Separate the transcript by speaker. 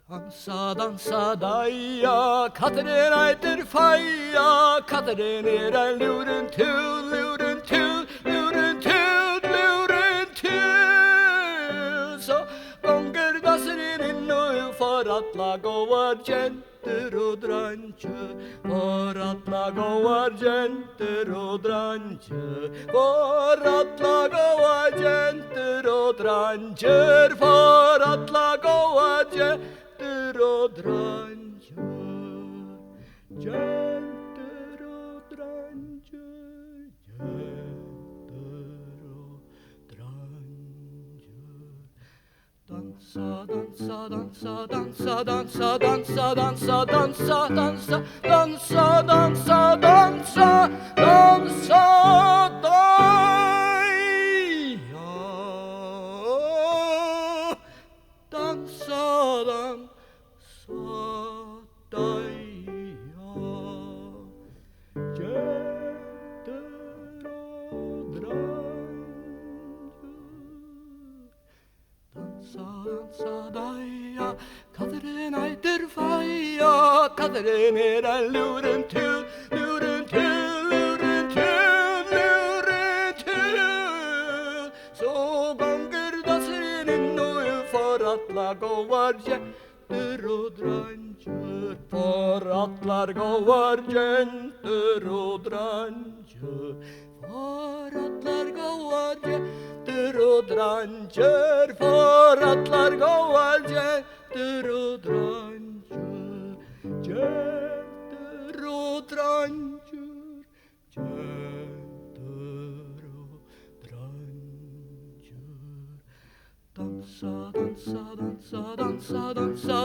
Speaker 1: Dansa, dansa, daja, katten æter feia, katten luren tul, luren tul, luren tul, luren tul. Så gonger dassen inn og for alla gåar jenter og dranger, for alla gåar jenter og dranger, for alla gåar jenter og dranger, for alla gåar jenter og dranger, jenter og dranger, jenter og dranger. Dansa, dansa, dansa, dansa, dansa, dansa, dansa, dansa, dansa, dansa, dansa, dansa, dansa, daja, dansa, dansa. Dansa, daja, katten æter feia, katten luren tul, luren tul, luren tul, luren tul. Så gonger dassen inn og for alla gåar jenter og dranger, for allar gåar jenter og dranger, for allar gåar jenter og dranger, for allar gåar jenter og dranger, jenter og dranger, jenter og dranger. Dansa, dansa, dansa, dansa, dansa,